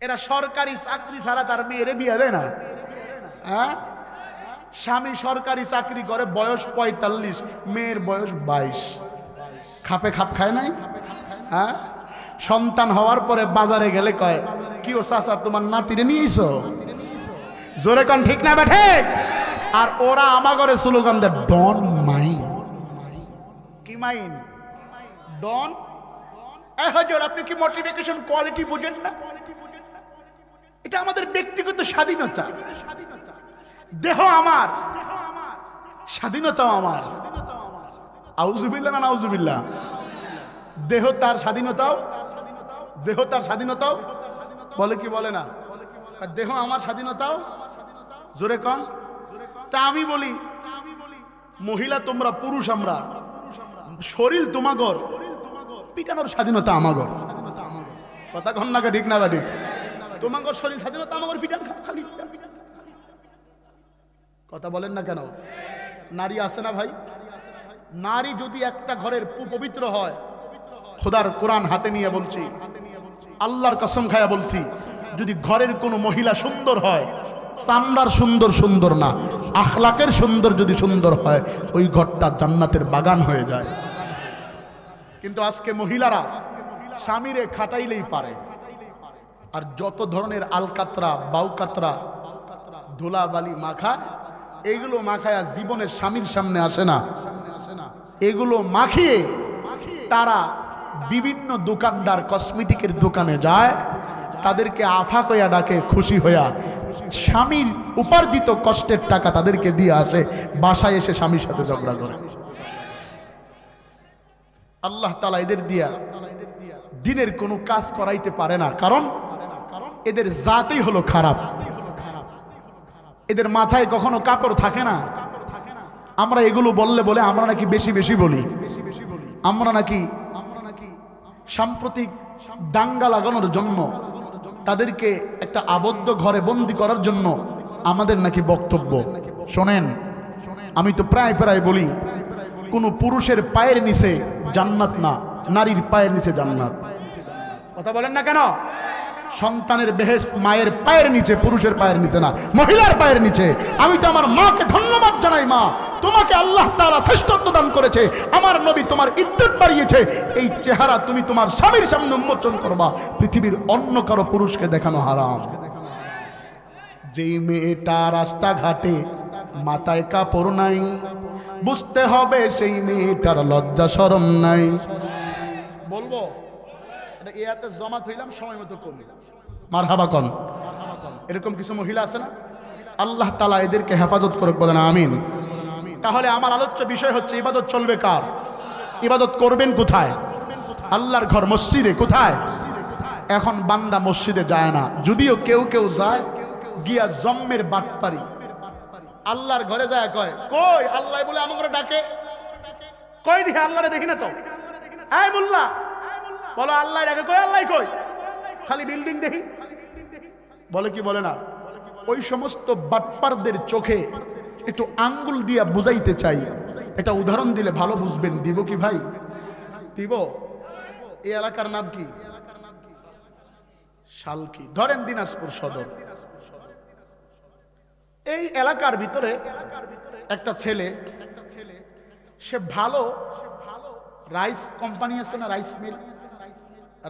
এরা সরকারি চাকরি ছাড়া তার মেয়েরে বিয়ে দেয় না। হ্যাঁ, স্বামী সরকারি চাকরি করে, বয়স ৪৫, মেয়ের বয়স ২২। খাপে খাপ খায় নাই? হ্যাঁ, সন্তান হওয়ার পরে বাজারে গেলে কয়, কি ও চাচা তোমার নাতিরে নিয়েছো? জোরে কন ঠিক না বেঠে? আর ওরা আমাগরে স্লোগান দেয়, ডন মাইন। কি মাইন? ডন। এই হুজুর, আপনি কি মোটিভেশন কোয়ালিটি বুঝেন না? এটা আমাদের ব্যক্তিগত স্বাধীনতা। দেহ আমার, স্বাধীনতাও আমার। আউযুবিল্লাহ না নাউযুবিল্লাহ? দেহ তার স্বাধীনতাও, দেহ তার স্বাধীনতাও বলে কি বলে না? দেহ আমার স্বাধীনতাও। জোরে কন। তা আমি বলি, মহিলা তোমরা, পুরুষ আমরা, শরীর তোমাগর, পিটানোর স্বাধীনতা আমাগর। কথা কন না ঠিক না ঠিক? তোমাগর শরীর স্বাধীনতা, আমাগর পিটান খালি। কথা বলেন না কেন? নারী আছে না ভাই? নারী যদি একটা ঘরের পবিত্র হয়, খোদার কোরআন হাতে নিয়ে বলছি, আল্লাহর কসম খায়া বলছি, যদি ঘরের কোনো মহিলা সুন্দর হয়, চামড়ার সুন্দর সুন্দর না, আখলাকের সুন্দর যদি সুন্দর হয়, ওই ঘরটা জান্নাতের বাগান হয়ে যায়। কিন্তু আজকে মহিলারা স্বামীরে খাটাইলেই পারে, আর যত ধরনের আলকাতরা, বাউকাতরা, ধুলাবালি মাখা, এগুলো মাখায়া জীবনের স্বামীর সামনে আসে না। এগুলো মাখিয়ে তারা বিভিন্ন দোকানদার কসমেটিকের দোকানে যায়, তাদেরকে আফা কইয়া ডাকে, খুশি হইয়া স্বামীর উপার্জিত কষ্টের টাকা তাদেরকে দিয়ে আসে, বাসায় এসে স্বামীর সাথে ঝগড়া করে। আল্লাহ তাআলা এদের দিয়া দিনের কোনো কাজ করাইতে পারে না, কারণ এদের জাতই হলো খারাপ। এদের মাথায় কখনো কাপড় থাকে না। আমরা এগুলো বললে বলে আমরা নাকি বেশি বেশি বলি, আমরা নাকি সাম্প্রতিক দাঙ্গা লাগানোর জন্য, তাদেরকে একটা আবদ্ধ ঘরে বন্দি করার জন্য আমাদের নাকি বক্তব্য। শোনেন, আমি তো প্রায় প্রায় বলি, কোন পুরুষের পায়ের নিচে জান্নাত না, নারীর পায়ের নিচে জান্নাত। কথা বলেন না কেন? সন্তানের বেহেশত মায়ের পায়ের নিচে, পুরুষের পায়ের নিচে না, মহিলার পায়ের নিচে। আমি তো আমার মাকে ধন্যবাদ জানাই, মা তোমাকে আল্লাহ তাআলা শ্রেষ্ঠত্ব দান করেছে, আমার নবী তোমার ইজ্জত বাড়িয়েছে। এই চেহারা তুমি তোমার স্বামীর সামনে উন্মোচন করবা, পৃথিবীর অন্য কারো পুরুষকে দেখানো হারাম। যেই মেয়েটা রাস্তাঘাটে মাথায় কাপড় নাই, বুঝতে হবে সেই মেয়েটার লজ্জা শরম নাই। বলবো এটা এতে জমা হইলাম, সময় মতো কম। মারহাবা কন। এরকম কিছু মহিলা আছে না? আল্লাহ তাআলা এদেরকে হেফাজত করুক, বলেন আমিন। তাহলে আমার আলোচ্য বিষয় হচ্ছে, ইবাদত চলবে কার? ইবাদত করবেন কোথায়? আল্লাহর ঘর মসজিদে। কোথায়? এখন বান্দা মসজিদে যায় না, যদিও কেউ কেউ যায়, গিয়া জম্মের বাটপারি। আল্লাহর ঘরে যায়, কয় কই আল্লাহ বলে আমার ঘরে ডাকে, কই দেখি আল্লাহরে দেখি না তো। এই মোল্লা, বলো আল্লাহ ডাকে, কই আল্লাহ কই? খালি বিল্ডিং দেখি। বলে কি বলে না? ওই সমস্ত বাটপারদের চোখে একটু আঙ্গুল দিয়া বুঝাইতে চাই, এটা উদাহরণ দিলে ভালো বুঝবেন। দিব কি ভাই? দিব। এই এলাকার নাম কি? শালকি। ধরেন দিনাজপুর সদর। এই এলাকার ভিতরে একটা ছেলে, সে ভালো রাইস কোম্পানি আছে না, রাইস মিল,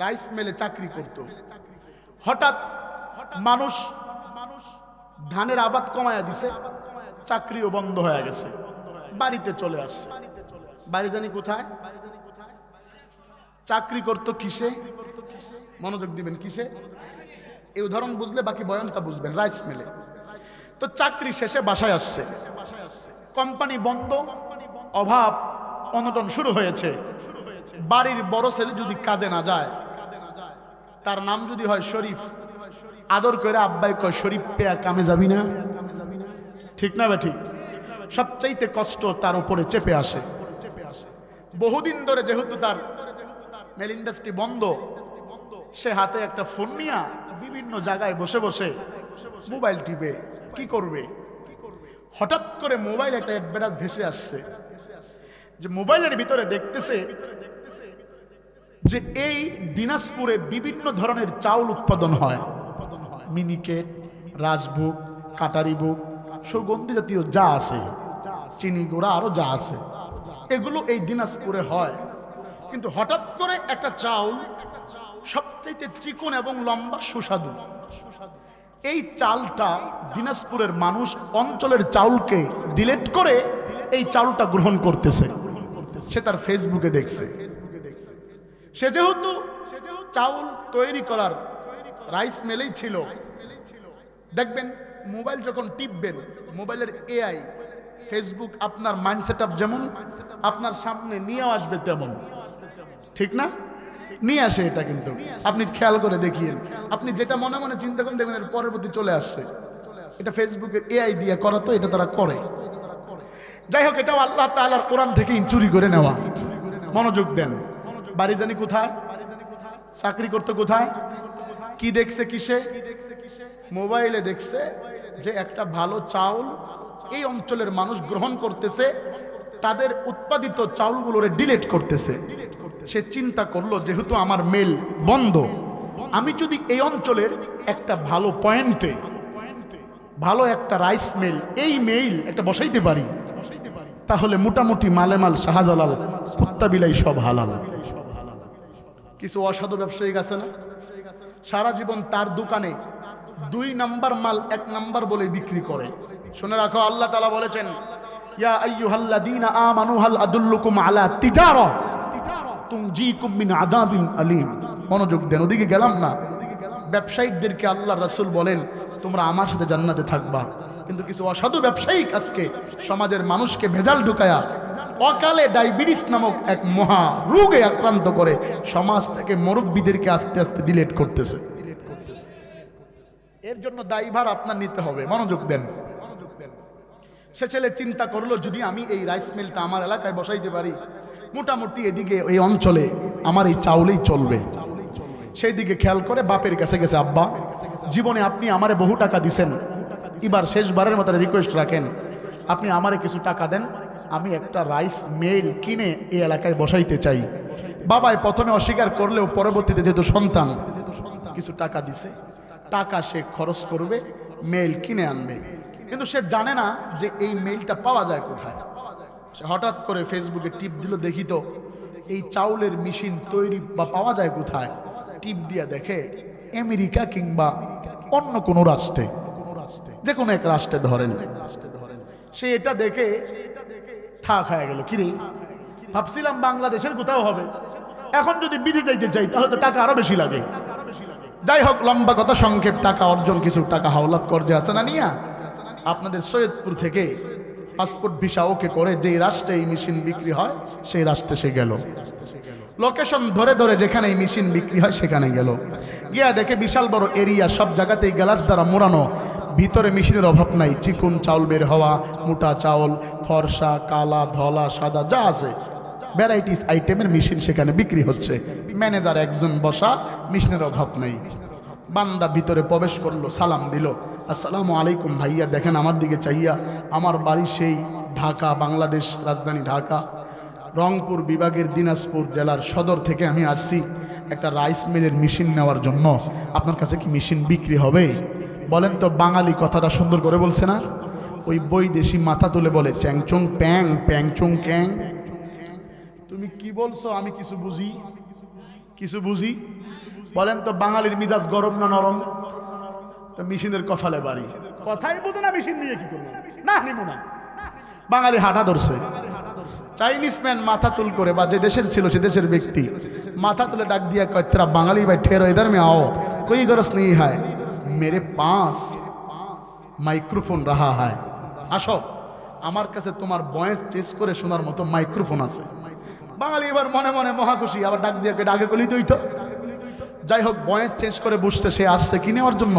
রাইস মিলে চাকরি করত। হঠাৎ মানুষ ধানের আবাদ কমায়া দিছে, চাকরিও বন্ধ হয়ে গেছে, বাড়িতে চলে আসছে। বাড়ি জানি কোথায়? চাকরি করতো কিসে? মনোযোগ দিবেন, কিসে? এই উদাহরণ বুঝলে বাকি বয়ানটা বুঝবেন। রাইস মিলে। তো চাকরি শেষে বাসায় আসছে, কোম্পানি বন্ধ, অভাব অনটন শুরু হয়েছে। বাড়ির বড় ছেলে যদি কাজে না যায়, তার নাম যদি হয় শরীফ, আদর করে আব্বাই কয়, শরীফ পেয়া কামে যাবি না? ঠিক না ঠিক? সবচাইতে কষ্ট তার উপরে চেপে আসে। বহুদিন ধরে যেহেতু তার মেল ইন্ডাস্ট্রি বন্ধ, সে হাতে একটা ফোন নিয়ে বিভিন্ন জায়গায় বসে বসে মোবাইল টিপে। কি করবে? হঠাৎ করে মোবাইল একটা অ্যাডভার্টাইজ ভেসে আসছে, যে মোবাইলের ভিতরে দেখতেছে যে এই দিনাজপুরে বিভিন্ন ধরনের চাউল উৎপাদন হয়। মিনিকেট, রাজভোগ, কাটারি ভোগ, সুগন্ধি জাতীয় যা আছে, চিনি গুঁড়া আরো যা আছে, এগুলো এই দিনাজপুরে হয়। কিন্তু হঠাৎ করে একটা চাউল সবচাইতে চিকন এবং লম্বা সুস্বাদু, এই চালটা দিনাজপুরের মানুষ অঞ্চলের চাউলকে ডিলেট করে এই চাউলটা গ্রহণ করতেছে। সে তার ফেসবুকে দেখছে। সে যেহেতু চাউল তৈরি করার রাইস মিলেই ছিল, দেখবেন মোবাইল যখন টিপবেন, মোবাইলের এআই ফেসবুক আপনার মাইন্ড সেট আপ যেমন আপনার সামনে নিয়ে আসবে তেমন, ঠিক না? নিয়ে আসে এটা, কিন্তু আপনি খেয়াল করে দেখিয়েন, আপনি যেটা মনে মনে চিন্তা করেন দেখবেন এর পরবর্তী চলে আসছে। এটা ফেসবুকের এআই দিয়ে করা, তো এটা তারা করে। যাই হোক, এটাও আল্লাহ তাআলার কোরআন থেকে চুরি করে নেওয়া। মনোযোগ দেন। বাড়ি জানি কোথায়, চাকরি করতে কোথায়, কি দেখছে কিসে? মোবাইলে দেখছে যে একটা ভালো চাউল এই অঞ্চলের মানুষ গ্রহণ করতেছে, তাদের উৎপাদিত চাউলগুলোরে ডিলিট করতেছে। সে চিন্তা করলো যেহেতু আমার মেল বন্ধ, আমি যদি এই অঞ্চলের একটা ভালো পয়েন্টে ভালো একটা রাইস মিল, এই মেইল একটা বসাইতে পারি, তাহলে মোটামুটি মালেমাল শাহজালাল কুত্তা বিলাই সব হালাল। কিছু অসাধু ব্যবসায়ী আছে না, সারা জীবন তার দোকানে 2 নাম্বার মাল 1 নাম্বার বলে বিক্রি করে। শুনে রাখো, আল্লাহ তাআলা বলেছেন, ইয়া আইয়ুহাল্লাযীনা আমানু হাল আদুল্লুকুম আলা তিজারা তুনজিকুম মিন আযাবিন আলীম। মনোযোগ দেন, ওদিকে গেলাম না। ব্যবসায়ীদেরকে আল্লাহ রাসূল বলেন তোমরা আমার সাথে জান্নাতে থাকবা। কিন্তু কিছু অসাধু ব্যবসায়ী আজকে সমাজের মানুষকে ভেজাল ঢুকায়া অকালে ডায়াবেটিস নামক এক মহা রোগে আক্রান্ত করে সমাজ থেকে মুরব্বীদেরকে আস্তে আস্তে ডিলিট করতেছে। এর জন্য দায়ভার আপনার নিতে হবে। মনোযোগ দেন। সে ছেলে চিন্তা করলো যদি আমি এই রাইস মিলটা আমার এলাকায় বসাইতে পারি, মোটামুটি এদিকে এই অঞ্চলে আমার এই চাউলেই চলবে। সেই দিকে খেয়াল করে বাপের কাছে গেছে, আব্বা জীবনে আপনি আমারে বহু টাকা দিছেন, এবার শেষবারের মতো রিকোয়েস্ট রাখেন, আপনি আমারে কিছু টাকা দেন, আমি একটা রাইস মিল কিনে এই এলাকায় বসাইতে চাই। বাবাই প্রথমে অস্বীকার করলেও পরবর্তীতে যেহেতু সন্তান কিছু টাকা দিছে, টাকা সে খরচ করবে, মেইল কিনে আনবে। কিন্তু সে জানে না যে এই মেইলটা পাওয়া যায় কোথায়। সে হঠাৎ করে ফেসবুকে টিপ দিল, দেখি তো এই চাউলের মেশিন তৈরি বা পাওয়া যায় কোথায়। টিপ দিয়া দেখে আমেরিকা কিংবা অন্য কোনো রাষ্ট্রে, যে কোনো এক রাষ্ট্রে ধরেন। সে এটা দেখে থা খায় গেল, কিরে ভাবছিলাম বাংলাদেশের কোথাও হবে, এখন যদি বিদেশে যাইতে চাই তাহলে তো টাকা আরো বেশি লাগে। যাই হোক, লম্বা কথা সংক্ষেপ, টাকা অর্জন, কিছু টাকা হাওলাত করজে আছে না নিয়া আপনাদের সৈয়দপুর থেকে পাসপোর্ট ভিসা ওকে করে যেই রাষ্ট্রে এই মেশিন বিক্রি হয় সেই রাষ্ট্রে সে গেল। লোকেশন ধরে ধরে যেখানে এই মেশিন বিক্রি হয় সেখানে গেল। গিয়া দেখে বিশাল বড় এরিয়া, সব জায়গাতেই গ্লাস দ্বারা মোড়ানো, ভিতরে মেশিনের অভাব নাই। চিকন চাউল বের হওয়া, মোটা চাউল, ফর্সা, কালা, ধলা, সাদা যা আছে ভ্যারাইটিস আইটেমের মেশিন সেখানে বিক্রি হচ্ছে। ম্যানেজার একজন বসা, মেশিনের অভাব নেই। বান্দা ভিতরে প্রবেশ করলো, সালাম দিল, আসসালামু আলাইকুম ভাইয়া, দেখেন আমার দিকে চাইয়া, আমার বাড়ি সেই ঢাকা, বাংলাদেশ রাজধানী ঢাকা, রংপুর বিভাগের দিনাজপুর জেলার সদর থেকে আমি আসছি একটা রাইস মিলের মেশিন নেওয়ার জন্য। আপনার কাছে কি মেশিন বিক্রি হবে? বলেন তো, বাঙালি কথাটা সুন্দর করে বলছে না? ওই বৈদেশি মাথা তুলে বলে চ্যাংচং প্যাং, প্যাংচং ক্যাং। তুমি কি বলছো? আমি কিছু বুঝি, কিছু বুঝি। বলেন তো, বাঙালির মিজাজ গরম না নরম? তো মেশিনের কফালে বাড়ি, কথাই বুঝো না, মেশিন নিয়ে কি করবো না, নিব না। বাঙালি হাঁটা ধরছে। চাইনিজ ম্যান মাথা তুল করে, বা যে দেশের ছিল সে দেশের ব্যক্তি মাথা তুলে ডাক দিয়া কয়, তেরা বাঙালি ভাই ঠেরো ইধার মে आओ, कोई गरज नहीं है, मेरे पास মাইক্রোফোন রাহা হয়, আসো আমার কাছে তোমার ভয়েস চেঞ্জ করে শোনার মতো মাইক্রোফোন আছে। বাঙালি এবার মনে মনে মহা খুশি, আবার ডাক দিয়ে ডাকে কলি তুই তো। যাই হোক, ভয়েস চেঞ্জ করে বুঝতে সে আসছে কি নেওয়ার জন্য,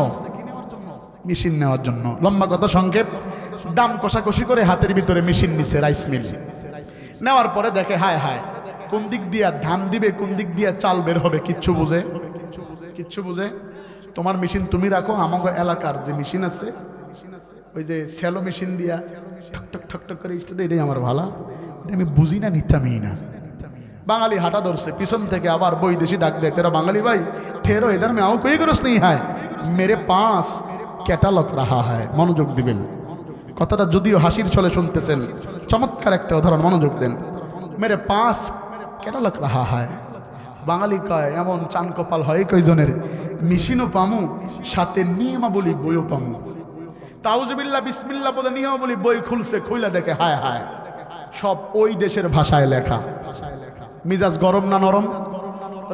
মেশিন নেওয়ার জন্য। লম্বা কথা সংক্ষেপ, দাম কষাকষি করে হাতের ভিতরে মেশিন নিচ্ছে, রাইস মিল নেওয়ার পরে দেখে হায় হায়, কোন দিক দিয়া ধান দিবে, কোন দিক দিয়া চাল বের হবে কিচ্ছু বুঝে, কিচ্ছু বুঝে। তোমার মেশিন তুমি রাখো, আমাকে এলাকার যে মেশিন আছে ওই যে স্যালো মেশিন দিয়া ঠক ঠক ঠক ঠক করে ইস্টে, এটাই আমার ভালা, এটা আমি বুঝি না, নিতামই না। বাঙালি হাঁটা ধরছে, পিছন থেকে আবার বৈদেশি ডাক দেয়, তেরা বাঙালি ভাই ठहरो इधर में आओ कोई गरज नहीं है मेरे पास ক্যাটালগ রাহা है মনোযোগ দিবেন কথাটা যদিও হাসির ছলে শুনতেছেন চমৎকার একটা উদাহরণ মনোযোগ দেন मेरे पास ক্যাটালগ রাহা है বাঙালি কয় এমন চান কপাল হয় কয়জনের মেশিনও পামু সাথে নিয়মাবলী বইও পামু তাউজুবিল্লাহ বিসমিল্লাহ বলে নিয়মাবলী বই খুলছে খুইলা দেখে হায় হায় সব ওই দেশের ভাষায় লেখা মিজাজ গরম না নরম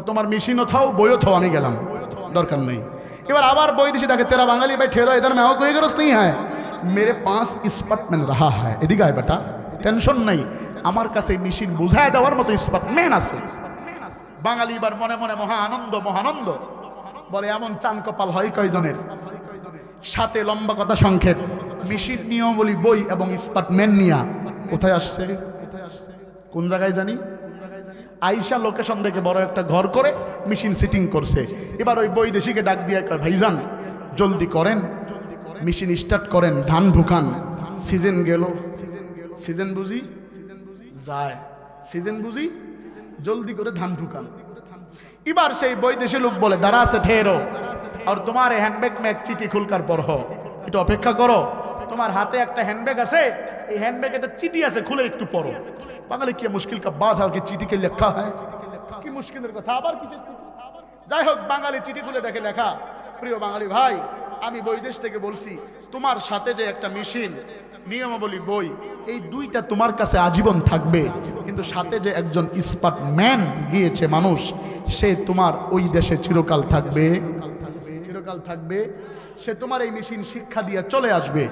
তোমার মেশিনও থাও বইও থাও আমি গেলাম দরকার নেই এবার আবার বই দিছি ডাকে তেরা বাঙালি ভাই ठहरो इधर में आओ कोई गरज नहीं है मेरे पास স্পটম্যান রাহা है এদিকে আয় বেটা টেনশন নাই আমার কাছে মেশিন বুঝায় দেওয়ার মতো স্পটম্যান আছে বাঙালি এবার মনে মনে মহানন্দ বলে এমন চান কপাল হয় কয়জনের সাথে লম্বা কথা সংক্ষেপ মেশিন নিয়মাবলী বই এবং স্পটম্যান নিয়া কোথায় আসছে কোন জায়গায় জানি আইসা লোকেশন দেখে বড় একটা ঘর করে মেশিন সিটিং করছে এবার ওই বৈদেশিকে ডাক দিয়ে কয় ভাইজান জলদি করেন মেশিন স্টার্ট করেন ধান ঢুকান সিজন গেল সিজন বুঝি যায় সিজন বুঝি জলদি করে ধান ঢুকান এবার সেই বৈদেশি লোক বলে দাঁড়া আছে ठहरो और तुम्हारे हैंडबैग में एक चिट्ठी खुलकर पढ़ो একটু অপেক্ষা করো তোমার হাতে একটা হ্যান্ডব্যাগ আছে এই হ্যান্ডব্যাগে একটা চিঠি আছে খুলে একটু পড়ো বাঙালি কি মুশকিল का बात है कि चिट्ठी के लिखा है কি মুশকিলের কথা আবার কিছু যাই হোক বাঙালি চিঠি খুলে দেখে লেখা প্রিয় বাঙালি ভাই আমি বৈদেশ থেকে বলছি তোমার সাথে যে একটা মেশিন নিয়মাবলী বই এই দুইটা তোমার কাছে আজীবন থাকবে কিন্তু সাথে যে একজন স্পটম্যান গিয়েছে মানুষ সে তোমার ওই দেশে চিরকাল থাকবে সে তোমার এই মেশিন শিক্ষা দিয়ে চলে আসবে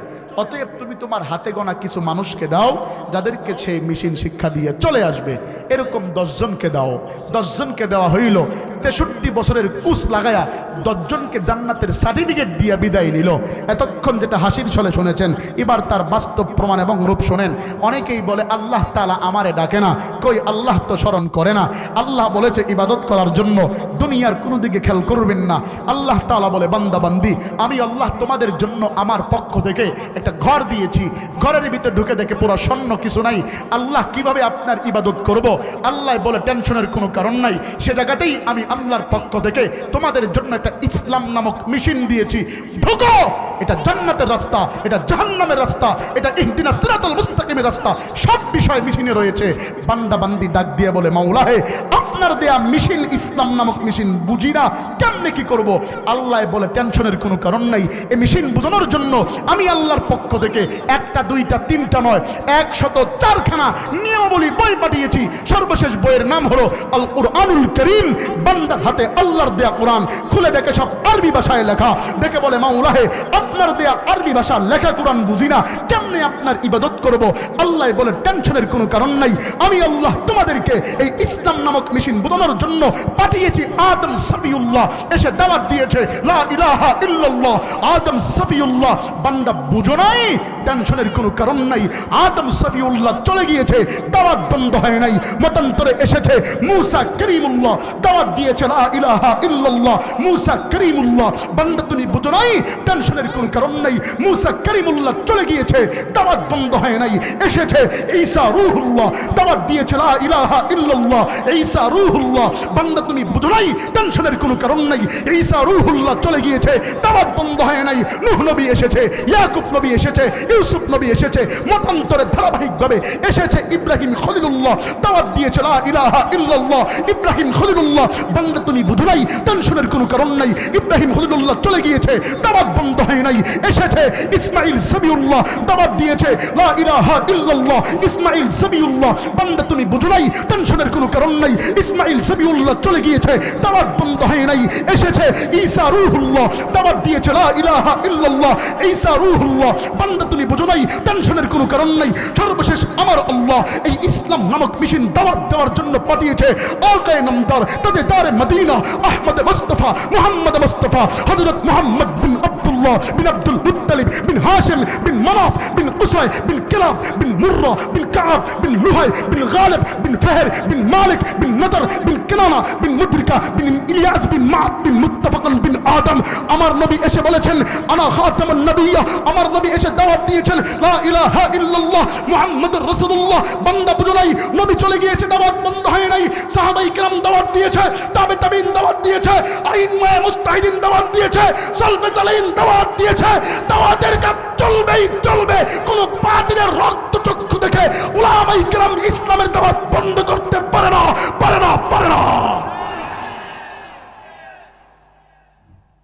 অতএব তুমি তোমার হাতে গোনা কিছু মানুষকে দাও যাদেরকে সেই মেশিন শিক্ষা দিয়ে চলে আসবে এরকম 10 জনকে দাও 10 জনকে দেওয়া হইল 63 বছরের কুস লাগায়া 10 জনকে জান্নাতের সার্টিফিকেট দিয়ে বিদায় নিল এতক্ষণ যেটা হাসির ছলে শুনেছেন এবার তার বাস্তব প্রমাণ এবং রূপ শুনেন অনেকেই বলে আল্লাহ তাআলা আমারে ডাকে না কই আল্লাহ তো স্মরণ করে না আল্লাহ বলেছে ইবাদত করার জন্য দুনিয়ার কোনো দিকে খেয়াল করবেন না আল্লাহ তাআলা বলে বান্দা বান্দি আমি আল্লাহ তোমাদের জন্য আমার পক্ষ থেকে একটা ঘর দিয়েছি ঘরের ভিতরে ঢুকে দেখে পুরো স্বর্ণ কিছু নাই আল্লাহ কিভাবে আপনার ইবাদত করব আল্লাহ বলে টেনশনের কোনো কারণ নাই সে জায়গাতেই আমি আল্লাহর পক্ষ থেকে তোমাদের জন্য একটা ইসলাম নামক মেশিন দিয়েছি ঢুকো এটা জান্নাতের রাস্তা এটা জাহান্নামের রাস্তা এটা ইহদিনাস সিরাতাল মুস্তাকিমের রাস্তা সব বিষয় মেশিনে রয়েছে বান্দা বান্দি ডাক দিয়ে বলে মাওলা হে আপনার দেয়া মেশিন ইসলাম নামক মেশিন বুঝি না কেমনে কি করব আল্লাহ বলে টেনশনের কোনো কারণ নাই এই মেশিন বোঝানোর জন্য আমি আল্লাহর পক্ষ থেকে একটা দুইটা তিনটা নয় 104 খানা নিয়মাবলী বই পাঠিয়েছি সর্বশেষ বইয়ের নাম হলো আল কুরআনুল কারীম বান্দার হাতে আল্লাহর দেয়া কোরআন খুলে দেখে সব আরবি ভাষায় লেখা দেখে বলে মাওলা হে আপনার দেয়া আরবি ভাষা লেখা কোরআন বুঝি না কেমনে আপনার ইবাদত করব আল্লাহ বলে টেনশনের কোনো কারণ নাই আমি আল্লাহ তোমাদেরকে এই ইসলাম নামক মেশিন বোঝানোর জন্য পাঠিয়েছি আদম সফিউল্লাহ এসে দাওয়াত দিয়েছে লা ইলাহা ইল্লাল্লাহ আদম সফিউল্লাহ বান্দা বুঝো নাই টেনশনের কোনো কারণ নাই আদম সফিউল্লাহ চলে গিয়েছে দাওয়াত বন্ধ হয় নাই মতান্তরে এসেছে মূসা করিমুল্লাহ দাওয়াত দিয়েছে লা ইলাহা ইল্লাল্লাহ মূসা করিমুল্লাহ বান্দা তুমি বুঝো নাই টেনশনের কোনো কারণ নাই মূসা করিমুল্লাহ চলে গিয়েছে দাওয়াত বন্ধ হয় নাই এসেছে ঈসা রূহুল্লাহ দাওয়াত দিয়েছে লা ইলাহা ইল্লাল্লাহ ঈসা রূহুল্লাহ বান্দা তুমি বুঝো নাই টেনশনের কোনো কারণ নাই ঈসা রূহুল্লাহ চলে গিয়েছে দাওয়াত বন্ধ হয় নাই নূহ নবী এসেছে ইয়াকুব নবী এসেছে ইউসুফ নবী এসেছে মতান্তরে ধারাবাহিকভাবে এসেছে ইব্রাহিম খলিলুল্লাহ দাওয়াত দিয়েছে লা ইলাহা ইল্লাল্লাহ ইব্রাহিম খলিলুল্লাহ বান্দা তুমি বুঝো নাই টেনশনের কোনো কারণ নাই ইব্রাহিম খলিলুল্লাহ চলে গিয়েছে দাওয়াত বন্ধ হয় নাই এসেছে ইসমাঈল সবিউল্লাহ দাওয়াত দিয়েছে লা ইলাহা ইল্লাল্লাহ ইসমাঈল সবিউল্লাহ বান্দা তুমি বুঝো নাই টেনশনের কোনো কারণ নাই ইসমাঈল সবিউল্লাহ চলে গিয়েছে দাওয়াত বন্ধ হয় নাই এসেছে ঈসা রূহুল্লাহ দাওয়াত দিয়েছে লা ইলাহা ইল্লাল্লাহ ঈসা রূহুল্লাহ বান্দা তুমি বুঝো নাই টেনশনের কোনো কারণ নাই সর্বশেষ আমার আল্লাহ এই ইসলাম নামক মিশন দাওয়াত দেওয়ার জন্য পাঠিয়েছে আকায়ে নামদার তাজদারে মদিনা আহমদ মুস্তাফা মুহাম্মদ মুস্তাফা হযরত মুহাম্মদ বিন আব্দুল্লাহ আব্দুল্লাহ বিন আব্দুল মুত্তালিব বিন হাশিম বিন মানাফ বিন কুসাই বিন কিলাব বিন মুররা বিন কাব বিন লুহাই বিন গালিব বিন ফাহর বিন মালিক বিন নদর বিন কিনানা বিন মুদরিকা বিন ইলিয়াস বিন মাআদ বিন মুত্তাফাকান বিন আদম। আমার নবী এসে বলেছেন আনা খাতামুন নবিয়্যা, আমার নবী এসে দাওয়াত দিয়েছেন লা ইলাহা ইল্লাল্লাহ মুহাম্মাদুর রাসূলুল্লাহ। বান্দা বুঝো নাই, নবী চলে গিয়েছে, দাওয়াত বন্ধ হয় নাই। সাহাবায়ে কেরাম দাওয়াত দিয়েছে, তাবেঈন দাওয়াত দিয়েছে, আইম্মায়ে মুজতাহিদিন দাওয়াত দিয়েছে, সালফে সালেহিন দাওয়াত দিয়েছে। দাওয়াতের কাজ চলবেই চলবে। কোন বাতিলের রক্তচক্ষু দেখে উলামায়ে কেরাম ইসলামের দাওয়াত বন্ধ করতে পারে না, পারে না, পারে না।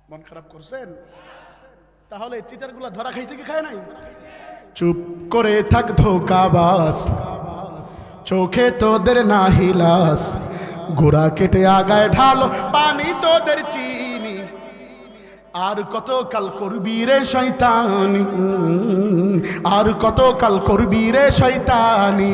মন খারাপ করছেন? তাহলে চিটারগুলা ধরা খাইছে কি খায় নাই? চুপ করে থাক ধোঁকাবাজ, চোখে তোদের না হিলাস, গোড়া কেটে আগায় ঢালো পানি তোদের চিনি। আর কত কাল করবি রে শয়তানি, আর কত কাল করবি রে শয়তানি।